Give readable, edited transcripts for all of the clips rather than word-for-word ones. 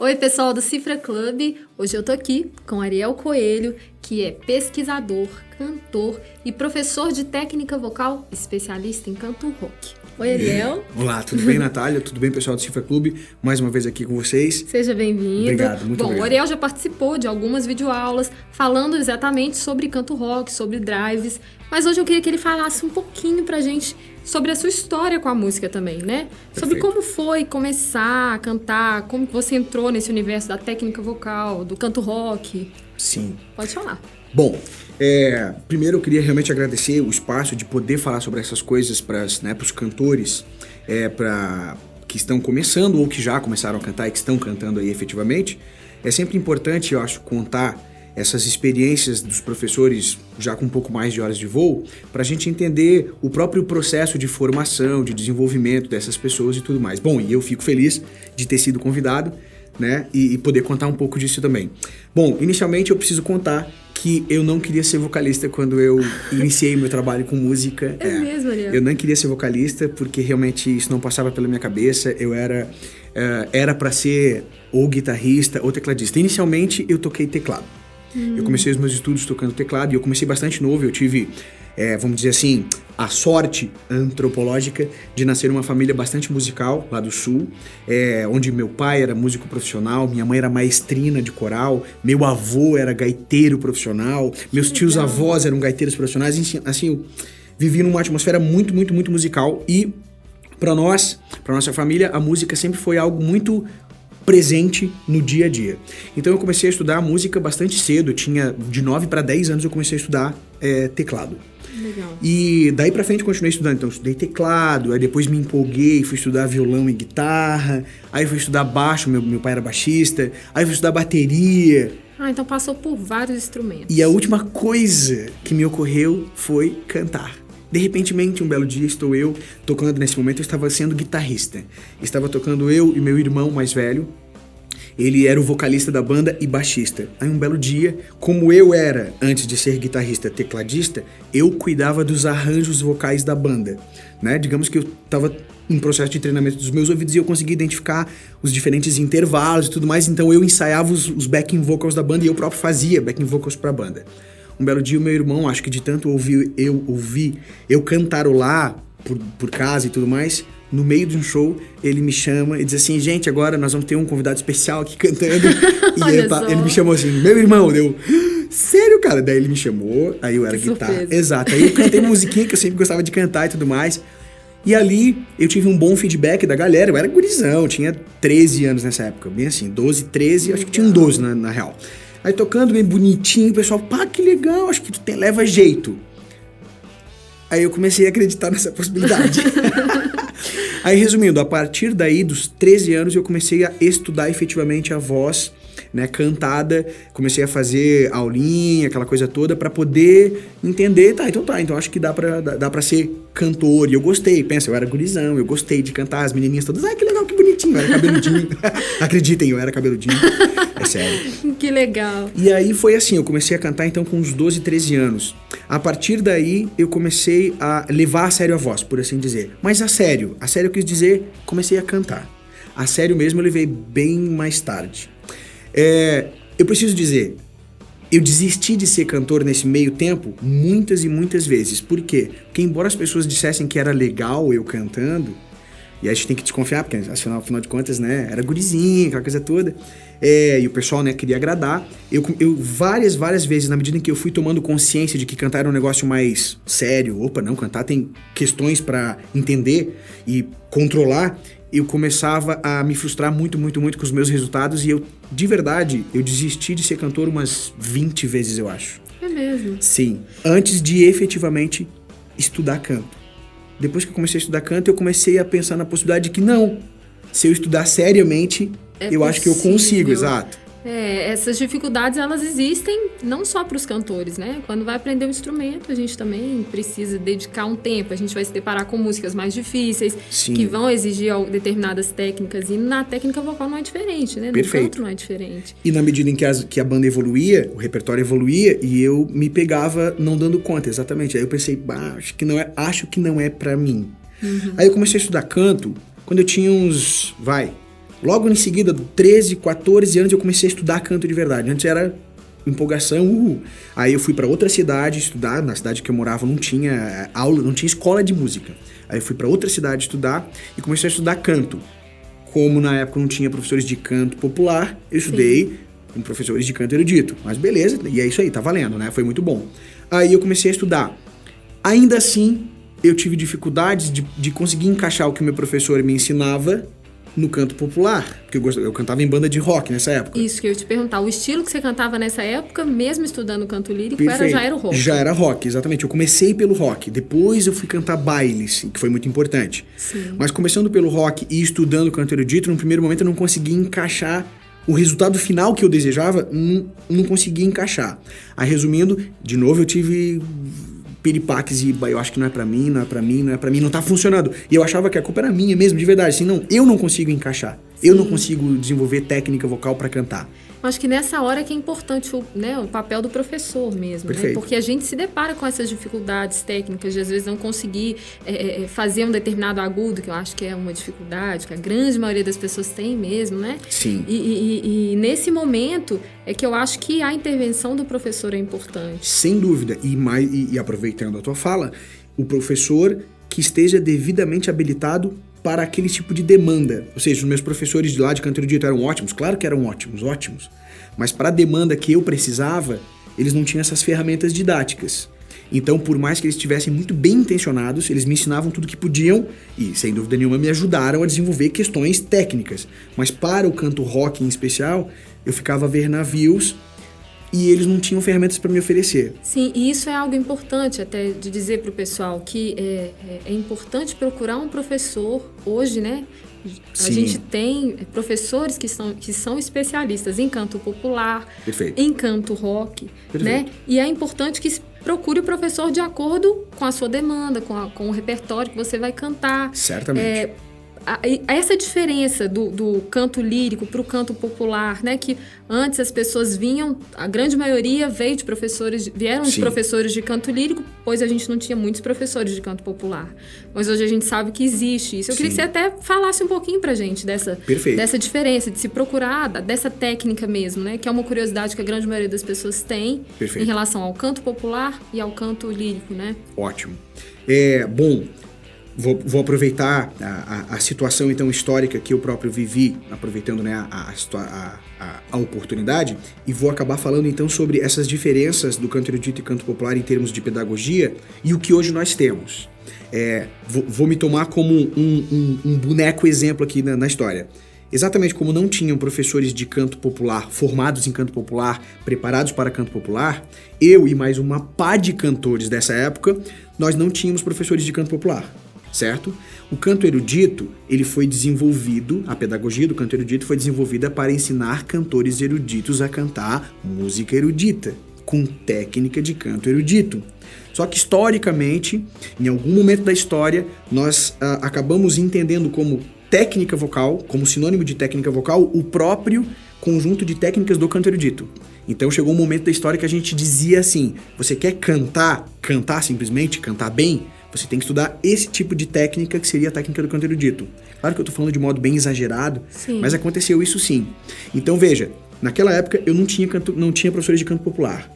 Oi, pessoal do Cifra Club. Hoje eu tô aqui com Ariel Coelho, que é pesquisador, cantor e professor de técnica vocal, especialista em canto rock. Oi, Ariel. Olá, tudo bem, Natália? Tudo bem, pessoal do Cifra Club? Mais uma vez aqui com vocês. Seja bem-vindo. Obrigado, muito obrigado. O Ariel já participou de algumas videoaulas falando exatamente sobre canto rock, sobre drives, mas hoje eu queria que ele falasse um pouquinho pra gente sobre a sua história com a música também, né? Perfeito. Sobre como foi começar a cantar, como que você entrou nesse universo da técnica vocal, do canto rock. Sim. Pode falar. Bom, primeiro eu queria realmente agradecer o espaço de poder falar sobre essas coisas para os cantores que estão começando ou que já começaram a cantar e que estão cantando aí efetivamente. É sempre importante, eu acho, contar essas experiências dos professores já com um pouco mais de horas de voo, para a gente entender o próprio processo de formação, de desenvolvimento dessas pessoas e tudo mais. Bom, e eu fico feliz de ter sido convidado, né, e poder contar um pouco disso também. Bom, inicialmente eu preciso contar que eu não queria ser vocalista quando eu iniciei meu trabalho com música. É mesmo, Ariel? Eu não queria ser vocalista porque realmente isso não passava pela minha cabeça. Eu era para ser ou guitarrista ou tecladista. Inicialmente eu toquei teclado. Eu comecei os meus estudos tocando teclado e eu comecei bastante novo. Eu tive, vamos dizer assim, a sorte antropológica de nascer numa família bastante musical lá do sul, onde meu pai era músico profissional, minha mãe era maestrina de coral, meu avô era gaiteiro profissional, meus tios avós eram gaiteiros profissionais. Assim, eu vivi numa atmosfera muito, muito, muito musical e para nossa família, a música sempre foi algo muito presente no dia a dia. Então eu comecei a estudar música bastante cedo, eu tinha de 9 para 10 anos eu comecei a estudar teclado. Legal. E daí pra frente eu continuei estudando, então eu estudei teclado, aí depois me empolguei, fui estudar violão e guitarra, aí fui estudar baixo, meu pai era baixista, aí fui estudar bateria. Ah, então passou por vários instrumentos. E a última coisa que me ocorreu foi cantar. De repentemente, um belo dia, estou eu tocando, nesse momento eu estava sendo guitarrista. Estava tocando eu e meu irmão mais velho. Ele era o vocalista da banda e baixista. Aí um belo dia, como eu era, antes de ser guitarrista, tecladista, eu cuidava dos arranjos vocais da banda, né? Digamos que eu estava em processo de treinamento dos meus ouvidos e eu conseguia identificar os diferentes intervalos e tudo mais, então eu ensaiava os backing vocals da banda e eu próprio fazia backing vocals para a banda. Um belo dia o meu irmão, acho que de tanto ouvir eu cantarolar por casa e tudo mais, no meio de um show, ele me chama e diz assim, gente, agora nós vamos ter um convidado especial aqui cantando. E ele me chamou assim, meu irmão, sério, cara? Daí ele me chamou, aí eu era guitarra. Exato, aí eu cantei uma musiquinha que eu sempre gostava de cantar e tudo mais. E ali eu tive um bom feedback da galera, eu era gurizão, tinha 13 anos nessa época, bem assim, 12, 13, acho que tinha um 12 na real. Aí tocando bem bonitinho, o pessoal, pá, que legal, acho que tu leva jeito. Aí eu comecei a acreditar nessa possibilidade. Aí resumindo, a partir daí dos 13 anos eu comecei a estudar efetivamente a voz, né, cantada, comecei a fazer aulinha, aquela coisa toda pra poder entender, então acho que dá pra ser cantor, e eu gostei, pensa, eu era gurizão, eu gostei de cantar, as menininhas todas, ai que legal, que bonitinho, eu era cabeludinho, acreditem, eu era cabeludinho, é sério. Que legal. E aí foi assim, eu comecei a cantar então com uns 12, 13 anos, a partir daí eu comecei a levar a sério a voz, por assim dizer, mas a sério eu quis dizer, comecei a cantar, a sério mesmo eu levei bem mais tarde. Eu preciso dizer, eu desisti de ser cantor nesse meio tempo muitas e muitas vezes. Por quê? Porque embora as pessoas dissessem que era legal eu cantando, e a gente tem que desconfiar, porque afinal de contas, né, era gurizinho, aquela coisa toda, e o pessoal, né, queria agradar. Eu várias vezes, na medida em que eu fui tomando consciência de que cantar era um negócio mais sério, cantar tem questões pra entender e controlar, eu começava a me frustrar muito, muito, muito com os meus resultados e de verdade, eu desisti de ser cantor umas 20 vezes, eu acho. É mesmo? Sim, antes de efetivamente estudar canto. Depois que eu comecei a estudar canto, eu comecei a pensar na possibilidade de que não, se eu estudar seriamente, eu acho que eu consigo, exato. Essas dificuldades, elas existem não só para os cantores, né? Quando vai aprender um instrumento, a gente também precisa dedicar um tempo. A gente vai se deparar com músicas mais difíceis, sim, que vão exigir determinadas técnicas. E na técnica vocal não é diferente, né? Perfeito. No canto não é diferente. E na medida em que a banda evoluía, o repertório evoluía, e eu me pegava não dando conta, exatamente. Aí eu pensei, acho que não é para mim. Uhum. Aí eu comecei a estudar canto quando eu tinha uns, Logo em seguida, 13, 14 anos, eu comecei a estudar canto de verdade. Antes era empolgação, Aí eu fui para outra cidade estudar. Na cidade que eu morava não tinha aula, não tinha escola de música. Aí eu fui para outra cidade estudar e comecei a estudar canto. Como na época não tinha professores de canto popular, eu estudei com professores de canto erudito. Mas beleza, e é isso aí, tá valendo, né? Foi muito bom. Aí eu comecei a estudar. Ainda assim, eu tive dificuldades de conseguir encaixar o que o meu professor me ensinava no canto popular, porque eu cantava em banda de rock nessa época. Isso que eu ia te perguntar, o estilo que você cantava nessa época, mesmo estudando canto lírico, já era o rock? Já era rock, exatamente. Eu comecei pelo rock, depois eu fui cantar bailes, que foi muito importante. Sim. Mas começando pelo rock e estudando canto erudito, no primeiro momento eu não conseguia encaixar o resultado final que eu desejava, não conseguia encaixar. Aí resumindo, de novo eu tive piripaques e eu acho que não é pra mim, não tá funcionando. E eu achava que a culpa era minha mesmo, de verdade. Assim, não, eu não consigo encaixar. Sim. Eu não consigo desenvolver técnica vocal pra cantar. Acho que nessa hora que é importante o papel do professor mesmo, né? Porque a gente se depara com essas dificuldades técnicas de às vezes não conseguir fazer um determinado agudo, que eu acho que é uma dificuldade, que a grande maioria das pessoas tem mesmo, né? Sim. E nesse momento é que eu acho que a intervenção do professor é importante. Sem dúvida. E aproveitando a tua fala, o professor que esteja devidamente habilitado para aquele tipo de demanda. Ou seja, os meus professores de lá de canto erudito eram ótimos, claro que eram ótimos. Mas para a demanda que eu precisava, eles não tinham essas ferramentas didáticas. Então, por mais que eles estivessem muito bem intencionados, eles me ensinavam tudo que podiam e, sem dúvida nenhuma, me ajudaram a desenvolver questões técnicas. Mas para o canto rock em especial, eu ficava a ver navios e eles não tinham ferramentas para me oferecer. Sim, e isso é algo importante até de dizer para o pessoal, que é importante procurar um professor hoje, né? Sim. A gente tem professores que são especialistas em canto popular, Perfeito. Em canto rock, Perfeito. né? E é importante que procure o professor de acordo com a sua demanda, com o repertório que você vai cantar. Certamente. Essa diferença do canto lírico para o canto popular, né? Que antes as pessoas vinham, a grande maioria vieram de professores de canto lírico, pois a gente não tinha muitos professores de canto popular. Mas hoje a gente sabe que existe isso. Eu queria que você até falasse um pouquinho pra gente dessa diferença, de se procurar, dessa técnica mesmo, né? Que é uma curiosidade que a grande maioria das pessoas tem em relação ao canto popular e ao canto lírico, né? Ótimo. Bom, vou aproveitar a situação então histórica que eu próprio vivi, aproveitando, né, a oportunidade, e vou acabar falando então sobre essas diferenças do canto erudito e canto popular em termos de pedagogia e o que hoje nós temos. Vou me tomar como um boneco exemplo aqui na história. Exatamente como não tinham professores de canto popular formados em canto popular, preparados para canto popular, eu e mais uma pá de cantores dessa época, nós não tínhamos professores de canto popular. Certo? O canto erudito, ele foi desenvolvido, a pedagogia do canto erudito foi desenvolvida para ensinar cantores eruditos a cantar música erudita, com técnica de canto erudito. Só que historicamente, em algum momento da história, nós acabamos entendendo como técnica vocal, como sinônimo de técnica vocal, o próprio conjunto de técnicas do canto erudito. Então chegou um momento da história que a gente dizia assim, você quer cantar simplesmente, cantar bem? Você tem que estudar esse tipo de técnica, que seria a técnica do canto erudito. Claro que eu tô falando de modo bem exagerado, sim, mas aconteceu isso sim. Então veja, naquela época eu não tinha professores de canto popular.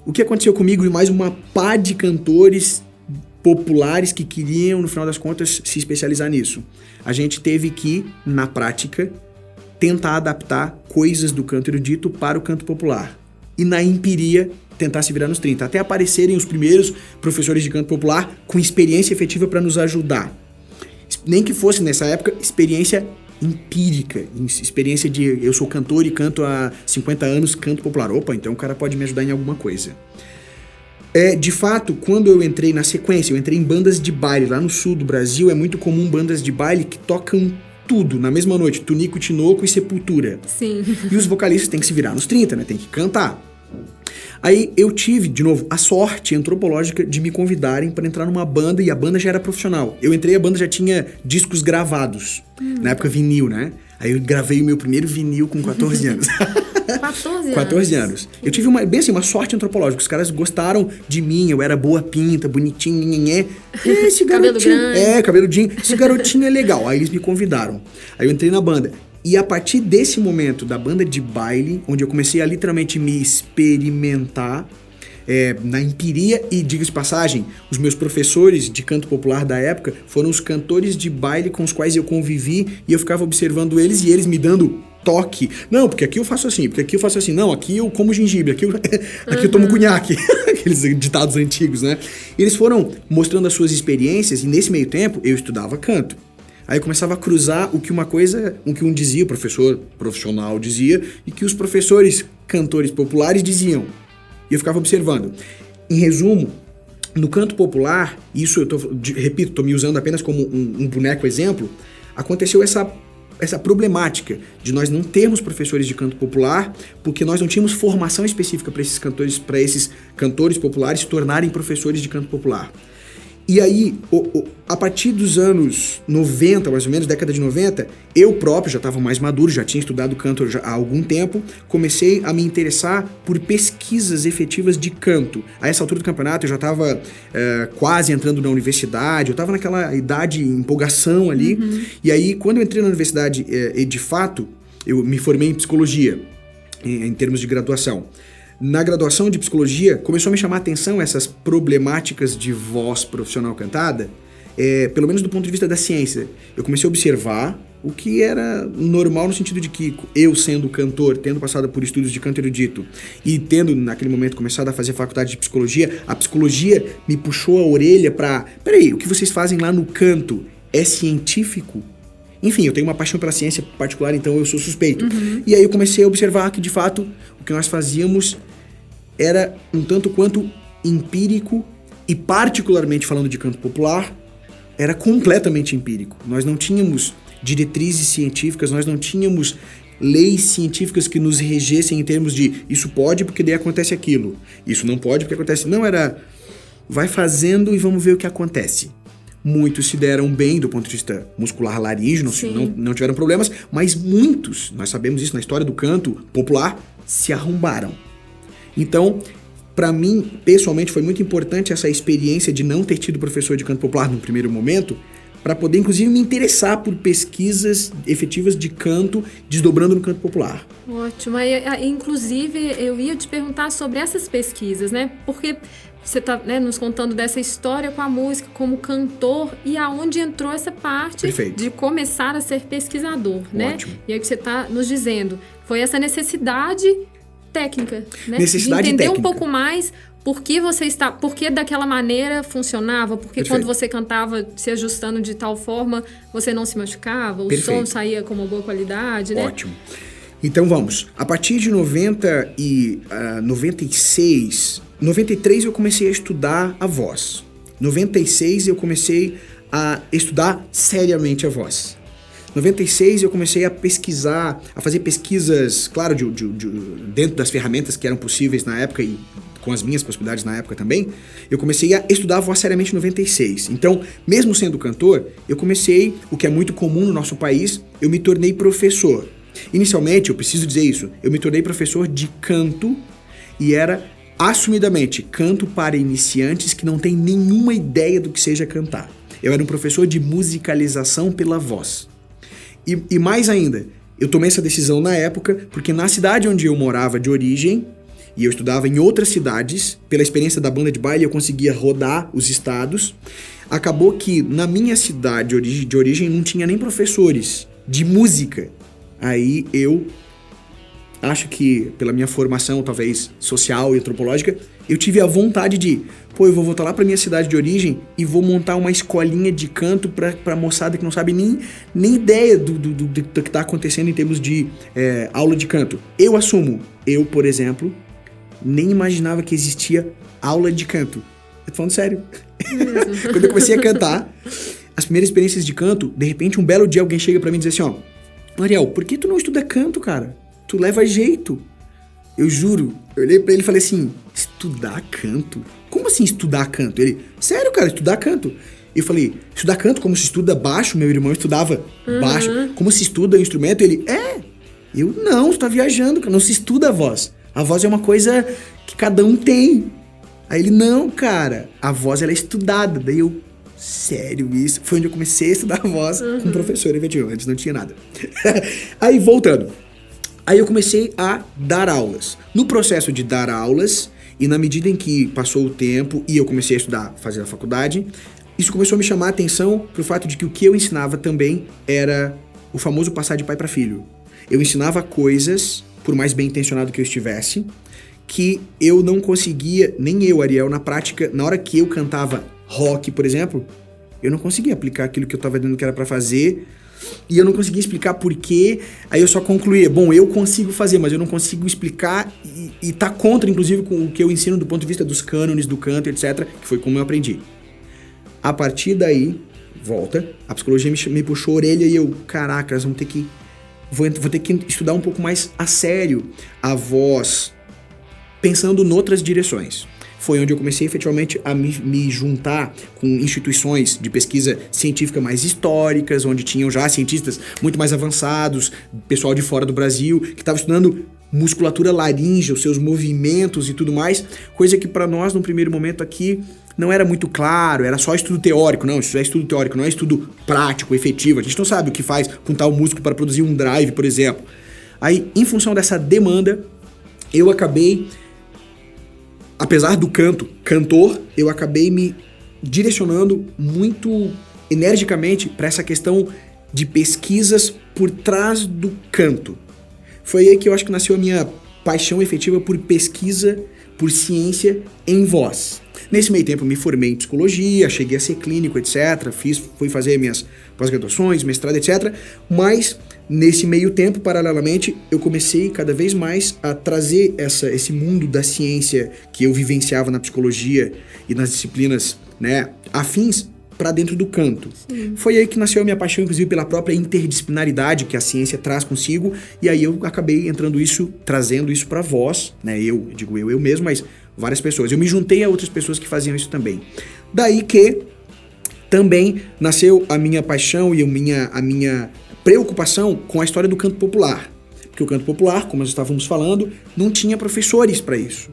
O que aconteceu comigo e mais uma pá de cantores populares que queriam, no final das contas, se especializar nisso? A gente teve que, na prática, tentar adaptar coisas do canto erudito para o canto popular. E na empiria, tentar se virar nos 30, até aparecerem os primeiros professores de canto popular com experiência efetiva para nos ajudar. Nem que fosse, nessa época, experiência empírica, experiência de eu sou cantor e canto há 50 anos, canto popular. Opa, então o cara pode me ajudar em alguma coisa. De fato, quando eu entrei na sequência, eu entrei em bandas de baile. Lá no sul do Brasil é muito comum bandas de baile que tocam tudo na mesma noite, Tunico, Tinoco e Sepultura. Sim. E os vocalistas têm que se virar nos 30, né? Tem que cantar. Aí eu tive, de novo, a sorte antropológica de me convidarem para entrar numa banda, e a banda já era profissional. Eu entrei, a banda já tinha discos gravados, na época vinil, né? Aí eu gravei o meu primeiro vinil com 14 anos. 14 anos. Eu tive uma sorte antropológica. Os caras gostaram de mim, eu era boa pinta, bonitinho, nhenhenhé. Esse garotinho... Cabelo grande. cabeludinho. Esse garotinho é legal. Aí eles me convidaram. Aí eu entrei na banda. E a partir desse momento da banda de baile, onde eu comecei a literalmente me experimentar na empiria, e diga-se de passagem, os meus professores de canto popular da época foram os cantores de baile com os quais eu convivi, e eu ficava observando eles e eles me dando toque. Não, porque aqui eu faço assim, porque aqui eu faço assim. Não, aqui eu como gengibre, aqui eu tomo cunhaque. Aqueles ditados antigos, né? E eles foram mostrando as suas experiências, e nesse meio tempo eu estudava canto. Aí eu começava a cruzar o que um dizia, o professor profissional dizia, e que os professores cantores populares diziam. E eu ficava observando. Em resumo, no canto popular, isso eu tô me usando apenas como um boneco exemplo, aconteceu essa problemática de nós não termos professores de canto popular, porque nós não tínhamos formação específica para esses cantores populares se tornarem professores de canto popular. E aí, a partir dos anos 90, mais ou menos, década de 90, eu próprio já estava mais maduro, já tinha estudado canto há algum tempo, comecei a me interessar por pesquisas efetivas de canto. A essa altura do campeonato eu já estava quase entrando na universidade, eu estava naquela idade de empolgação ali, e aí quando eu entrei na universidade, de fato, eu me formei em psicologia, em termos de graduação. Na graduação de psicologia, começou a me chamar a atenção essas problemáticas de voz profissional cantada, pelo menos do ponto de vista da ciência. Eu comecei a observar o que era normal no sentido de que eu, sendo cantor, tendo passado por estudos de canto erudito e tendo, naquele momento, começado a fazer faculdade de psicologia, a psicologia me puxou a orelha pra... Peraí, o que vocês fazem lá no canto é científico? Enfim, eu tenho uma paixão pela ciência particular, então eu sou suspeito. E aí eu comecei a observar que, de fato, o que nós fazíamos era um tanto quanto empírico e, particularmente falando de canto popular, era completamente empírico. Nós não tínhamos diretrizes científicas, nós não tínhamos leis científicas que nos regessem em termos de isso pode porque daí acontece aquilo, isso não pode porque acontece... Não, era vai fazendo e vamos ver o que acontece. Muitos se deram bem do ponto de vista muscular laríngeo, não tiveram problemas, mas muitos, nós sabemos isso na história do canto popular, se arrombaram. Então, para mim, pessoalmente, foi muito importante essa experiência de não ter tido professor de canto popular no primeiro momento, para poder, inclusive, me interessar por pesquisas efetivas de canto, desdobrando no canto popular. Ótimo. Inclusive, eu ia te perguntar sobre essas pesquisas, né? Porque você está, né, nos contando dessa história com a música como cantor e aonde entrou essa parte de começar a ser pesquisador, né? Ótimo. E aí que você está nos dizendo, foi essa necessidade técnica, né? Necessidade de entender técnica. um pouco mais por que daquela maneira funcionava, porque quando você cantava se ajustando de tal forma, você não se machucava, o som saía com uma boa qualidade, né? Ótimo. Então vamos, a partir de 96, 93 eu comecei a estudar a voz. 96 eu comecei a estudar seriamente a voz. 96 eu comecei a pesquisar, a fazer pesquisas, claro, dentro das ferramentas que eram possíveis na época e com as minhas possibilidades na época também, eu comecei a estudar a voz seriamente em 96. Então, mesmo sendo cantor, eu comecei, o que é muito comum no nosso país, eu me tornei professor. Inicialmente, eu preciso dizer isso, eu me tornei professor de canto e era assumidamente canto para iniciantes que não têm nenhuma ideia do que seja cantar. Eu era um professor de musicalização pela voz. E mais ainda, eu tomei essa decisão na época porque na cidade onde eu morava de origem, e eu estudava em outras cidades, pela experiência da banda de baile eu conseguia rodar os estados, acabou que na minha cidade de origem não tinha nem professores de música. Aí eu acho que pela minha formação talvez social e antropológica, eu tive a vontade de, eu vou voltar lá pra minha cidade de origem e vou montar uma escolinha de canto pra moçada que não sabe nem ideia do que tá acontecendo em termos de aula de canto. Eu assumo, por exemplo, nem imaginava que existia aula de canto. Eu tô falando sério. Quando eu comecei a cantar, as primeiras experiências de canto, de repente um belo dia alguém chega pra mim e diz assim, Ariel, por que tu não estuda canto, cara? Tu leva jeito. Eu juro, eu olhei pra ele e falei assim, estudar canto? Como assim estudar canto? Ele, sério, cara, estudar canto. Eu falei, estudar canto como se estuda baixo? Meu irmão estudava baixo. Como se estuda instrumento? Ele, Eu, não, você tá viajando, cara, não se estuda a voz. A voz é uma coisa que cada um tem. Aí ele, não, cara, a voz ela é estudada. Daí eu, sério isso? Foi onde eu comecei a estudar voz com professor, efetivo, antes não tinha nada. Aí, voltando. Aí eu comecei a dar aulas. No processo de dar aulas, e na medida em que passou o tempo e eu comecei a estudar, fazer a faculdade, isso começou a me chamar a atenção pro fato de que o que eu ensinava também era o famoso passar de pai para filho. Eu ensinava coisas, por mais bem intencionado que eu estivesse, que eu não conseguia, nem eu, Ariel, na prática, na hora que eu cantava rock, por exemplo, eu não conseguia aplicar aquilo que eu estava dizendo que era para fazer, e eu não conseguia explicar por quê. Aí eu só concluía, bom, eu consigo fazer, mas eu não consigo explicar, e tá contra, inclusive, com o que eu ensino do ponto de vista dos cânones do canto, etc., que foi como eu aprendi. A partir daí, volta, a psicologia me puxou a orelha e eu, caraca, vou ter que estudar um pouco mais a sério a voz, pensando noutras direções. Foi onde eu comecei efetivamente a me juntar com instituições de pesquisa científica mais históricas, onde tinham já cientistas muito mais avançados, pessoal de fora do Brasil, que estava estudando musculatura laríngea, os seus movimentos e tudo mais, coisa que para nós, no primeiro momento aqui, não era muito claro, era só estudo teórico. Não, isso é estudo teórico, não é estudo prático, efetivo. A gente não sabe o que faz com tal músculo para produzir um drive, por exemplo. Aí, em função dessa demanda, eu acabei, apesar do cantor, eu acabei me direcionando muito energicamente para essa questão de pesquisas por trás do canto. Foi aí que eu acho que nasceu a minha paixão efetiva por pesquisa, por ciência em voz. Nesse meio tempo eu me formei em psicologia, cheguei a ser clínico, etc. Fui fazer minhas pós-graduações, mestrado, etc. Mas nesse meio tempo, paralelamente, eu comecei cada vez mais a trazer esse mundo da ciência que eu vivenciava na psicologia e nas disciplinas, né, afins para dentro do canto. Sim. Foi aí que nasceu a minha paixão, inclusive, pela própria interdisciplinaridade que a ciência traz consigo, e aí eu acabei trazendo isso para voz, né? Eu mesmo, mas várias pessoas. Eu me juntei a outras pessoas que faziam isso também. Daí que também nasceu a minha paixão e a minha preocupação com a história do canto popular. Porque o canto popular, como nós estávamos falando, não tinha professores para isso.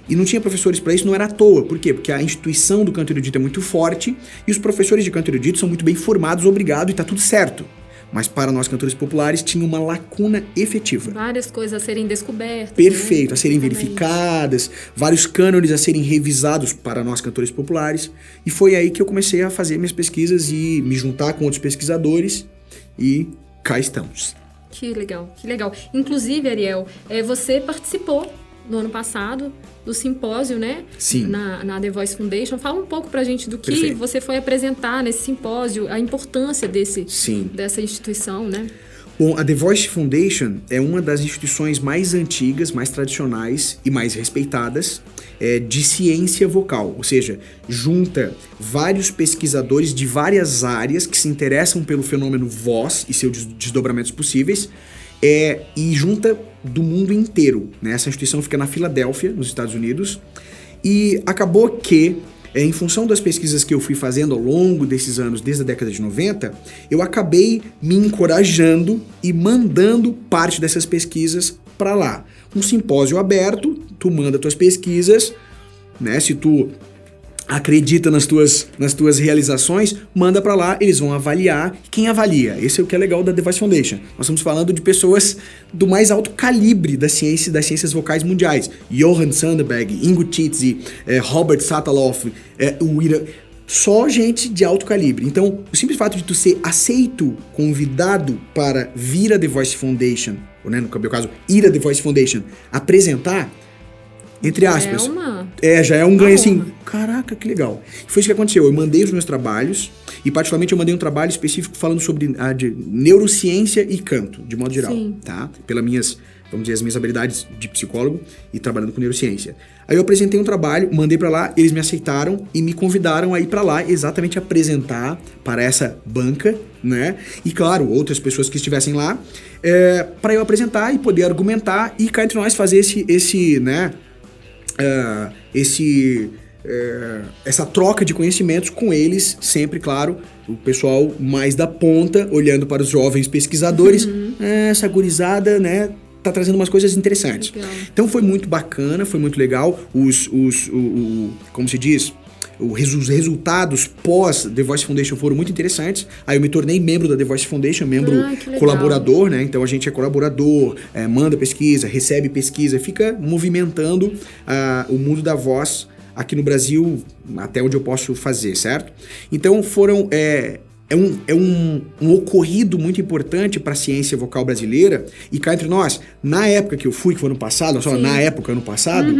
E não tinha professores para isso, não era à toa. Por quê? Porque a instituição do canto erudito é muito forte e os professores de canto erudito são muito bem formados, obrigado, e tá tudo certo. Mas para nós cantores populares tinha uma lacuna efetiva. Várias coisas a serem descobertas. Perfeito, né? A serem verificadas, vários cânones a serem revisados para nós cantores populares. E foi aí que eu comecei a fazer minhas pesquisas e me juntar com outros pesquisadores e cá estamos. Que legal, que legal. Inclusive, Ariel, você participou no ano passado do simpósio, né? Sim. Na The Voice Foundation. Fala um pouco pra gente do que Perfeito. Você foi apresentar nesse simpósio, a importância dessa instituição, né? Bom, a The Voice Foundation é uma das instituições mais antigas, mais tradicionais e mais respeitadas de ciência vocal, ou seja, junta vários pesquisadores de várias áreas que se interessam pelo fenômeno voz e seus desdobramentos possíveis, e junta do mundo inteiro, né? Essa instituição fica na Filadélfia, nos Estados Unidos, e acabou que, em função das pesquisas que eu fui fazendo ao longo desses anos, desde a década de 90, eu acabei me encorajando e mandando parte dessas pesquisas para lá. Um simpósio aberto, tu manda tuas pesquisas, né? Se tu acredita nas tuas realizações, manda pra lá, eles vão avaliar. Quem avalia? Esse é o que é legal da The Voice Foundation. Nós estamos falando de pessoas do mais alto calibre das ciências vocais mundiais. Johann Sandberg, Ingo Titze, Robert Sataloff, só gente de alto calibre. Então, o simples fato de tu ser aceito, convidado para vir a The Voice Foundation, ou, né, no meu caso, ir a The Voice Foundation, apresentar, entre aspas. Já é um ganho assim. Caraca, que legal. Foi isso que aconteceu. Eu mandei os meus trabalhos e, particularmente, eu mandei um trabalho específico falando sobre a neurociência e canto, de modo geral. Sim. Tá? Pelas minhas, vamos dizer, as minhas habilidades de psicólogo e trabalhando com neurociência. Aí eu apresentei um trabalho, mandei pra lá, eles me aceitaram e me convidaram a ir pra lá exatamente apresentar para essa banca, né? E, claro, outras pessoas que estivessem lá, para eu apresentar e poder argumentar e cá entre nós fazer essa troca de conhecimentos com eles, sempre, claro, o pessoal mais da ponta, olhando para os jovens pesquisadores, essa gurizada, né, tá trazendo umas coisas interessantes. Legal. Então foi muito bacana, foi muito legal, como se diz, os resultados pós The Voice Foundation foram muito interessantes. Aí eu me tornei membro da The Voice Foundation, membro colaborador, né? Então a gente é colaborador, manda pesquisa, recebe pesquisa, fica movimentando o mundo da voz aqui no Brasil, até onde eu posso fazer, certo? Então foram... É um ocorrido muito importante para a ciência vocal brasileira. E cá entre nós, na época que eu fui, que foi ano passado, ano passado,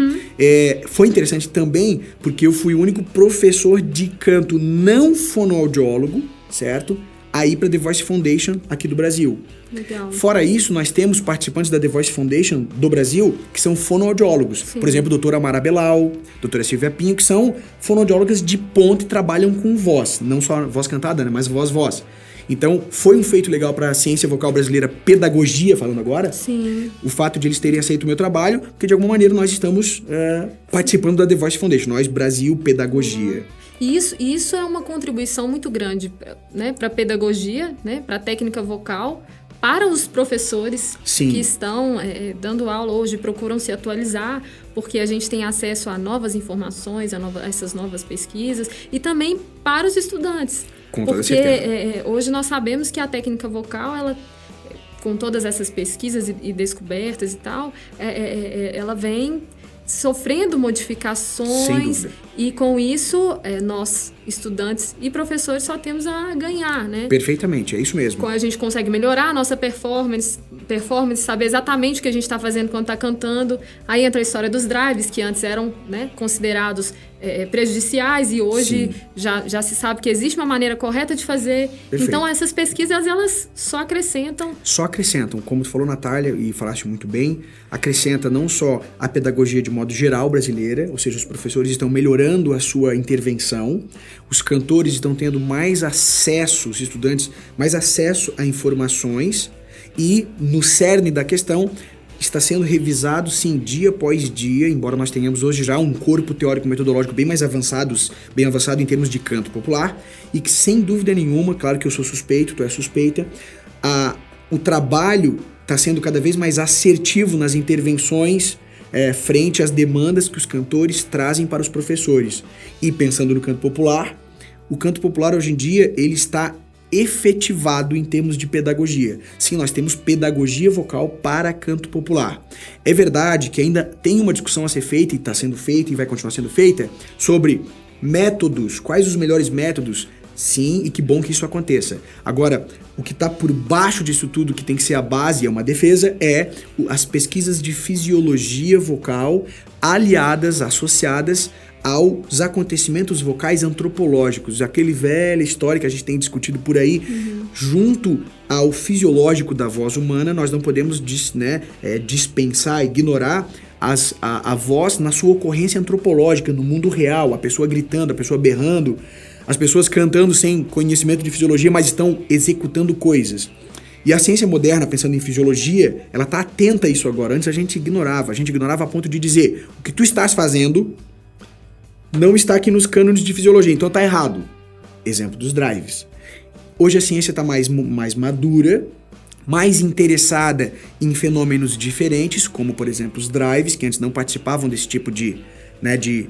foi interessante também porque eu fui o único professor de canto não fonoaudiólogo, certo? Aí para The Voice Foundation aqui do Brasil. Legal. Fora isso, nós temos participantes da The Voice Foundation do Brasil que são fonoaudiólogos. Sim. Por exemplo, a doutora Amara Belal, doutora Silvia Pinho, que são fonoaudiólogas de ponta e trabalham com voz. Não só voz cantada, né, mas voz. Então, foi um feito legal para a ciência vocal brasileira, pedagogia, falando agora. Sim. O fato de eles terem aceito o meu trabalho, porque de alguma maneira nós estamos participando da The Voice Foundation. Nós, Brasil, Pedagogia. E isso é uma contribuição muito grande, né, para a pedagogia, né, para a técnica vocal, para os professores que estão dando aula hoje, procuram se atualizar, porque a gente tem acesso a novas informações, a essas novas pesquisas, e também para os estudantes. Com toda certeza. Porque hoje nós sabemos que a técnica vocal, ela, com todas essas pesquisas e descobertas e tal, ela vem sofrendo modificações e com isso nós, estudantes e professores, só temos a ganhar, né? Perfeitamente, é isso mesmo. A gente consegue melhorar a nossa performance, saber exatamente o que a gente está fazendo quando está cantando. Aí entra a história dos drives, que antes eram, né, considerados prejudiciais e hoje já se sabe que existe uma maneira correta de fazer. Perfeito. Então essas pesquisas, elas só acrescentam. Só acrescentam, como tu falou, Natália, e falaste muito bem, acrescenta não só a pedagogia de modo geral brasileira, ou seja, os professores estão melhorando a sua intervenção, os cantores estão tendo mais acesso, os estudantes, mais acesso a informações, e no cerne da questão está sendo revisado, sim, dia após dia, embora nós tenhamos hoje já um corpo teórico-metodológico bem avançado em termos de canto popular, e que, sem dúvida nenhuma, claro que eu sou suspeito, tu és suspeita, o trabalho está sendo cada vez mais assertivo nas intervenções frente às demandas que os cantores trazem para os professores. E pensando no canto popular, o canto popular hoje em dia, ele está efetivado em termos de pedagogia. Sim, nós temos pedagogia vocal para canto popular. É verdade que ainda tem uma discussão a ser feita, e está sendo feita e vai continuar sendo feita, sobre métodos, quais os melhores métodos. Sim, e que bom que isso aconteça. Agora, o que está por baixo disso tudo, que tem que ser a base, é uma defesa, as pesquisas de fisiologia vocal associadas aos acontecimentos vocais antropológicos, aquele velha história que a gente tem discutido por aí, junto ao fisiológico da voz humana. Nós não podemos dispensar, ignorar a voz na sua ocorrência antropológica, no mundo real, a pessoa gritando, a pessoa berrando, as pessoas cantando sem conhecimento de fisiologia, mas estão executando coisas. E a ciência moderna, pensando em fisiologia, ela está atenta a isso agora. Antes a gente ignorava a ponto de dizer: o que tu estás fazendo não está aqui nos cânones de fisiologia, então está errado. Exemplo dos drives. Hoje a ciência está mais madura, mais interessada em fenômenos diferentes, como, por exemplo, os drives, que antes não participavam desse tipo de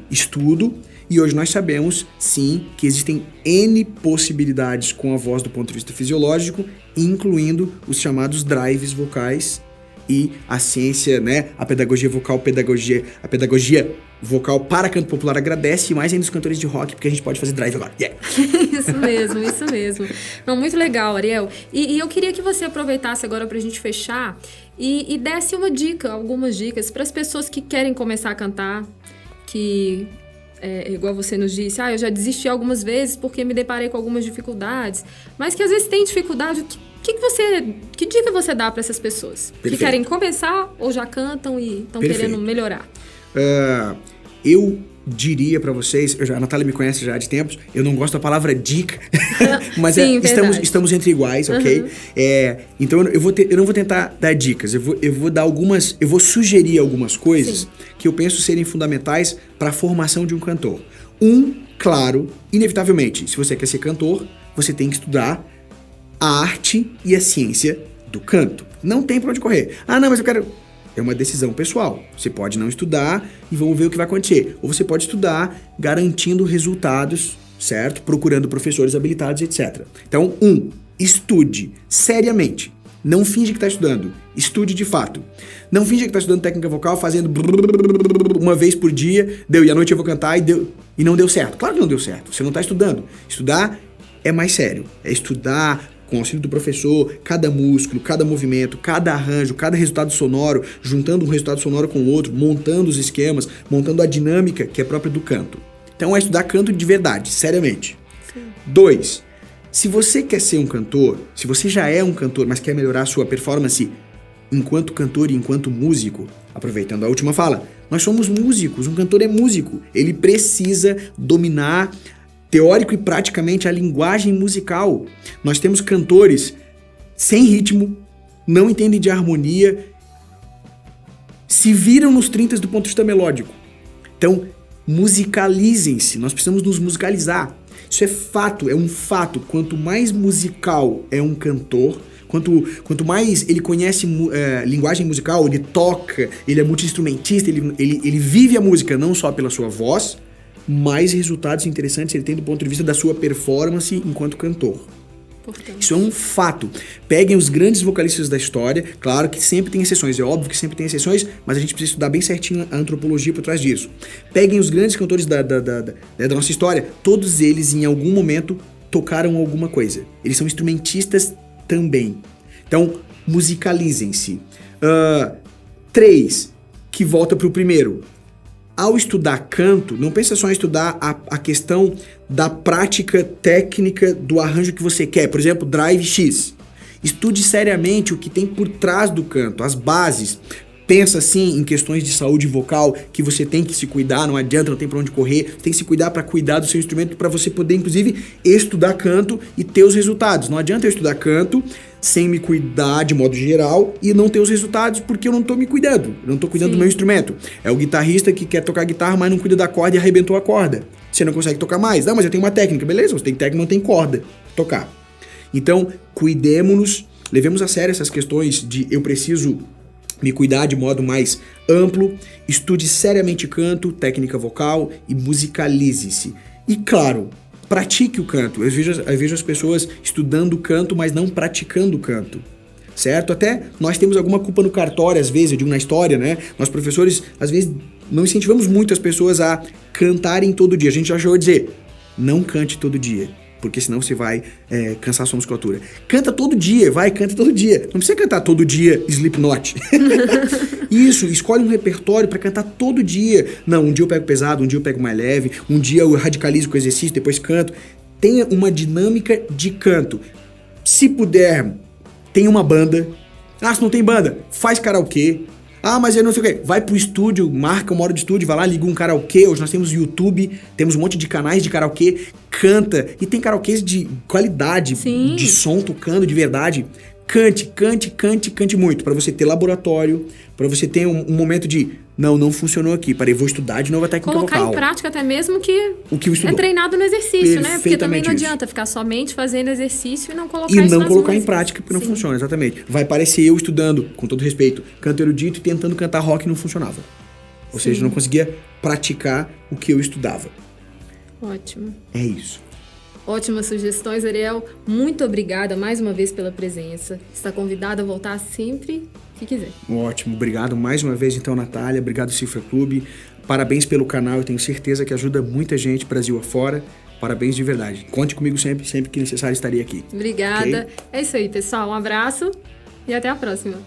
estudo. E hoje nós sabemos, sim, que existem N possibilidades com a voz do ponto de vista fisiológico, incluindo os chamados drives vocais. E a ciência, a pedagogia vocal, a pedagogia vocal para canto popular agradece, mais ainda os cantores de rock, porque a gente pode fazer drive agora. Yeah. Isso mesmo. Não, muito legal, Ariel. E eu queria que você aproveitasse agora para a gente fechar e desse algumas dicas para as pessoas que querem começar a cantar, que, igual você nos disse, eu já desisti algumas vezes porque me deparei com algumas dificuldades, mas que às vezes tem dificuldade. Que dica você dá para essas pessoas? Perfeito. Que querem começar ou já cantam e estão querendo melhorar? Eu diria para vocês, a Natália me conhece já de tempos, eu não gosto da palavra dica, mas sim, estamos entre iguais, ok? Então eu não vou tentar dar dicas, eu vou dar algumas, eu vou sugerir algumas coisas que eu penso serem fundamentais para a formação de um cantor. Claro, inevitavelmente, se você quer ser cantor, você tem que estudar a arte e a ciência do canto. Não tem pra onde correr. Não, mas eu quero... É uma decisão pessoal. Você pode não estudar e vamos ver o que vai acontecer. Ou você pode estudar garantindo resultados, certo? Procurando professores habilitados, etc. Então, estude seriamente. Não finge que está estudando. Estude de fato. Não finge que está estudando técnica vocal, fazendo uma vez por dia, deu, e à noite eu vou cantar e não deu certo. Claro que não deu certo. Você não está estudando. Estudar é mais sério. É estudar com o auxílio do professor, cada músculo, cada movimento, cada arranjo, cada resultado sonoro, juntando um resultado sonoro com o outro, montando os esquemas, montando a dinâmica que é própria do canto. Então é estudar canto de verdade, seriamente. Sim. 2. Se você quer ser um cantor, se você já é um cantor, mas quer melhorar a sua performance enquanto cantor e enquanto músico, aproveitando a última fala, nós somos músicos, um cantor é músico. Ele precisa dominar teórico e praticamente a linguagem musical. Nós temos cantores sem ritmo, não entendem de harmonia, se viram nos 30 do ponto de vista melódico. Então, musicalizem-se, nós precisamos nos musicalizar. Isso é fato, é um fato. Quanto mais musical é um cantor, quanto mais ele conhece linguagem musical, ele toca, ele é multi-instrumentista, ele vive a música não só pela sua voz, mais resultados interessantes ele tem do ponto de vista da sua performance enquanto cantor. Portanto. Isso é um fato. Peguem os grandes vocalistas da história, claro que sempre tem exceções, é óbvio que sempre tem exceções, mas a gente precisa estudar bem certinho a antropologia por trás disso. Peguem os grandes cantores da nossa história, todos eles em algum momento tocaram alguma coisa. Eles são instrumentistas também. Então, musicalizem-se. 3, que volta para o primeiro. Ao estudar canto, não pensa só em estudar a questão da prática técnica do arranjo que você quer. Por exemplo, drive X. Estude seriamente o que tem por trás do canto, as bases. Pensa, sim, em questões de saúde vocal, que você tem que se cuidar, não adianta, não tem pra onde correr. Tem que se cuidar para cuidar do seu instrumento, para você poder, inclusive, estudar canto e ter os resultados. Não adianta eu estudar canto sem me cuidar de modo geral e não ter os resultados porque eu não tô me cuidando. Eu não tô cuidando do meu instrumento. É o guitarrista que quer tocar guitarra, mas não cuida da corda e arrebentou a corda. Você não consegue tocar mais. Não, mas eu tenho uma técnica. Beleza, você tem técnica, não tem corda. Tocar. Então, cuidemos-nos, levemos a sério essas questões de eu preciso me cuidar de modo mais amplo, estude seriamente canto, técnica vocal e musicalize-se. E claro, pratique o canto. Eu vejo as pessoas estudando canto, mas não praticando canto, certo? Até nós temos alguma culpa no cartório, às vezes, eu digo na história, né? Nós professores, às vezes, não incentivamos muito as pessoas a cantarem todo dia. A gente já chegou a dizer, não cante todo dia, porque senão você vai cansar a sua musculatura. Canta todo dia, canta todo dia. Não precisa cantar todo dia Slipknot. Isso, escolhe um repertório para cantar todo dia. Não, um dia eu pego pesado, um dia eu pego mais leve, um dia eu radicalizo com o exercício, depois canto. Tenha uma dinâmica de canto. Se puder, tenha uma banda. Ah, se não tem banda, faz karaokê. Ah, mas eu não sei o quê. Vai pro estúdio, marca uma hora de estúdio, vai lá, liga um karaokê. Hoje nós temos YouTube, temos um monte de canais de karaokê. Canta. E tem karaokês de qualidade, sim, de som tocando de verdade. Cante muito. Pra você ter laboratório, pra você ter um momento de... Não funcionou aqui. Parei, vou estudar de novo a técnica vocal. Colocar em prática até mesmo o que é treinado no exercício, né? Porque também não adianta ficar somente fazendo exercício e não colocar isso nas músicas. E não colocar em prática, porque não funciona, exatamente. Vai parecer eu estudando, com todo respeito, canto erudito e tentando cantar rock e não funcionava. Ou seja, não conseguia praticar o que eu estudava. Ótimo. É isso. Ótimas sugestões, Ariel. Muito obrigada mais uma vez pela presença. Está convidada a voltar sempre que quiser. Ótimo. Obrigado mais uma vez, então, Natália. Obrigado, Cifra Clube. Parabéns pelo canal. Eu tenho certeza que ajuda muita gente, Brasil afora. Parabéns de verdade. Conte comigo sempre que necessário estarei aqui. Obrigada. Okay? É isso aí, pessoal. Um abraço e até a próxima.